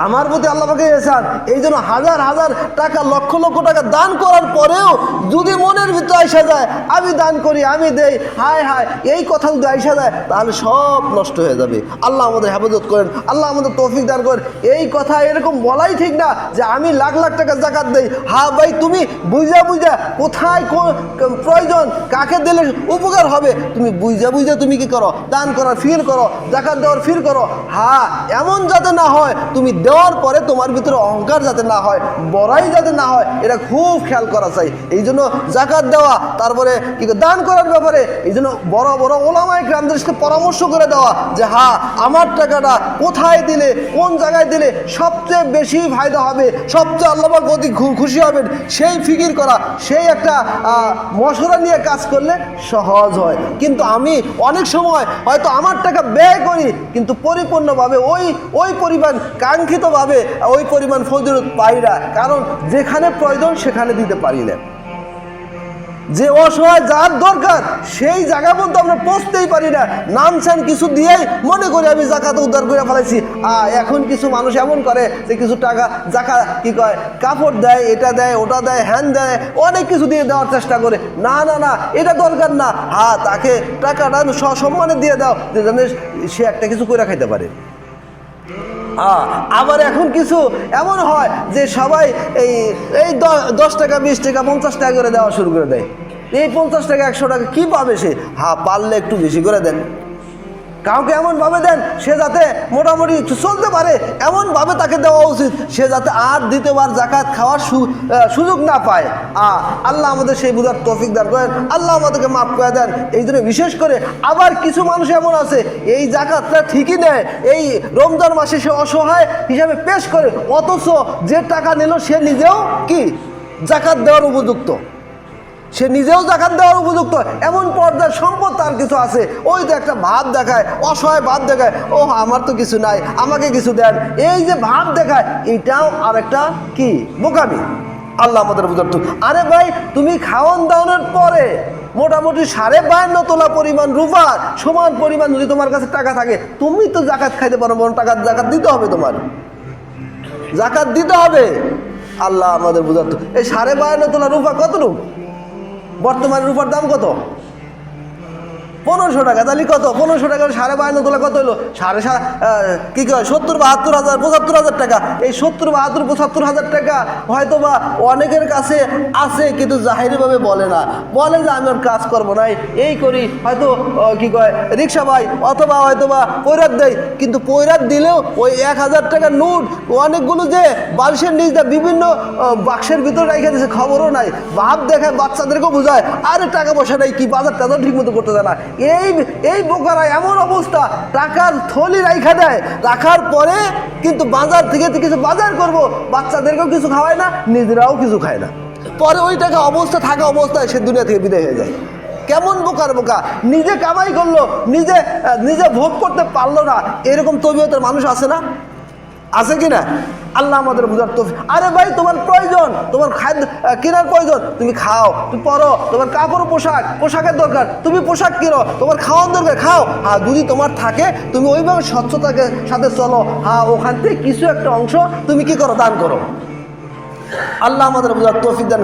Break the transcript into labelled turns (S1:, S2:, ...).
S1: আমার প্রতি আল্লাহ পাকের ইহসান। এই জন্য হাজার হাজার টাকা, লক্ষ লক্ষ টাকা দান করার পরেও যদি মনের ভিতরে আইসা যায় আমি দান করি, আমি দেই, হায় হায়, এই কথা যদি আইসা যায় তাহলে সব নষ্ট হয়ে যাবে। আল্লাহ আমাদের হেফাজত করেন, আল্লাহ আমাদের তৌফিক দান করেন। এই কথা এরকম বলাই ঠিক না যে আমি লাখ লাখ টাকা জাকাত দেই। হ্যাঁ ভাই, তুমি বুঝা বুঝা কোথায় প্রয়োজন, কাকে দিলে উপকার হবে, তুমি বুঝা বুঝা তুমি কি করো, দান করার ফিল করো, জাকাত দেওয়ার ফিল করো। হ্যাঁ, এমন যাতে না হয় তুমি দেওয়ার পরে তোমার ভিতরে অহংকার যাতে না হয়, বড়াই যাতে না হয়, এটা খুব খেয়াল করা চাই। এই জন্য জাকাত দেওয়া, তারপরে কি দান করার ব্যাপারে এই জন্য বড় বড় ওলামায়ে কেরামদেরকে পরামর্শ করে দেওয়া যে হ্যাঁ, আমার টাকাটা কোথায় দিলে, কোন জায়গায় দিলে সবচেয়ে বেশি ফায়দা হবে, সবচেয়ে আল্লাহ পাক অতি খুশি হবেন, সেই ফিকির করা, সেই একটা মশলা নিয়ে কাজ করলে সহজ হয়। কিন্তু আমি অনেক সময় হয়তো আমার টাকা ব্যয় করি কিন্তু পরিপূর্ণভাবে ওই পরিমাণ কাঙ্ক্ষিতভাবে ওই পরিমাণ ফজিলত পাই না, কারণ যেখানে প্রয়োজন সেখানে দিতে পারি না। যে অসহায় যার দরকার সেই জায়গা পর্যন্ত আমরা পৌঁছতেই পারি না। নামছান কিছু দিয়েই মনে করি আমি জাকাত উদ্ধার করে ফেলাইছি। এখন কিছু মানুষ এমন করে যে কিছু টাকা জাকাত কি কয়, কাপড় দেয়, এটা দেয়, ওটা দেয়, হ্যান দেয়, অনেক কিছু দিয়ে দেওয়ার চেষ্টা করে। না না না, এটা দরকার না। তাকে টাকাটা সসম্মানে দিয়ে দাও যে জানে সে একটা কিছু করে খাইতে পারে। আবার এখন কিছু এমন হয় যে সবাই এই 10 টাকা, 20 টাকা, 50 টাকা করে দেওয়া শুরু করে দেয়। এই 50 টাকা, 100 টাকা কি পাবে সে? পারলে একটু বেশি করে দেন, কাউকে এমনভাবে দেন সে যাতে মোটামুটি চলতে পারে, এমনভাবে তাকে দেওয়া উচিত সে যাতে আর দ্বিতীয়বার জাকাত খাওয়ার সুযোগ না পায়। আল্লাহ আমাদের সেই বুঝার তৌফিক দান করেন, আল্লাহ আমাদেরকে মাফ করে দেন। এই জন্য বিশেষ করে আবার কিছু মানুষ এমন আছে এই জাকাতটা ঠিকই নেয়, এই রমজান মাসে সে অসহায় হিসাবে পেশ করে, অথচ যে টাকা নিল সে নিজেও কি জাকাত দেওয়ার উপযুক্ত, সে নিজেও জাকাত দেওয়ার উপযুক্ত, এমন পর্যায়ের সম্পদ তার কিছু আছে। ওই যে একটা ভাব দেখায়, অসহায় ভাব দেখায়, ও আমার তো কিছু নাই, আমাকে কিছু দেন, এই যে ভাব দেখায়, এটাও আরেকটা কি বোকামি। আল্লাহ আমাদের বুঝার তো। আরে ভাই, তুমি খাওয়ান দাওয়ানোর পরে মোটামুটি 52.5 তোলা পরিমাণ রূপার সমান পরিমাণ যদি তোমার কাছে টাকা থাকে, তুমি তো জাকাত খাইতে পারো, জাকাত দিতে হবে, তোমার জাকাত দিতে হবে। আল্লাহ আমাদের বুঝার তো। এই 52.5 তোলা রূপা কত রূপ? বর্তমানে রূপার দাম কত? 1500 টাকা। তাহলে কত? 1500 টাকা 52.5 তোলা কত হলো? 70-72 হাজার, 75,000 টাকা। এই 70-72-75 হাজার টাকা হয়তো বা অনেকের কাছে আছে কিন্তু জাহিরিভাবে বলে না, বলে যে আমি আর কাজ করবো না, এই করি, হয়তো কি কয় রিক্সা পাই, অথবা হয়তো বা পৈরাত দেয়। কিন্তু পৈরাত দিলেও ওই 1000 টাকার নোট অনেকগুলো যে বালিশের নিচ দিয়ে বিভিন্ন বাক্সের ভিতরে রেখে দিয়েছে, খবরও নাই। ভাব দেখায়, বাচ্চাদেরকেও বোঝায় আরে টাকা পয়সা নাই, কি বাজার টাজার ঠিক মতো করতে যায় না। এই বোকারা এমন অবস্থা, টাকার থলি রাইখা দেয়, রাখার পরে কিন্তু বাজার থেকে কিছু বাজার করব, বাচ্চাদেরকেও কিছু খাওয়ায় না, নিজেরাও কিছু খায় না, পরে ওই টাকা অবস্থা থাকা অবস্থায় সে দুনিয়া থেকে বিদায় হয়ে যায়। কেমন বোকার বোকা, নিজে কামাই করলো, নিজে ভোগ করতে পারলো না, এরকম তবিয়তের মানুষ আছে না? আছে কিনা? আল্লাহ আমাদের বুঝার তো। আরে ভাই, তোমার প্রয়োজন, তোমার খাদ্য কেনার প্রয়োজন, তুমি খাও, তুমি পরো, তোমার কাপড় পোশাকের দরকার, তুমি পোশাক কিনো, তোমার খাওয়ার দরকার, খাও। যদি তোমার থাকে তুমি ওইভাবে স্বচ্ছতাকে সাথে চলো, ওখান থেকে কিছু একটা অংশ তুমি কি করো, দান করো। আল্লাহ আমাদের বুঝার তৌফিক দান।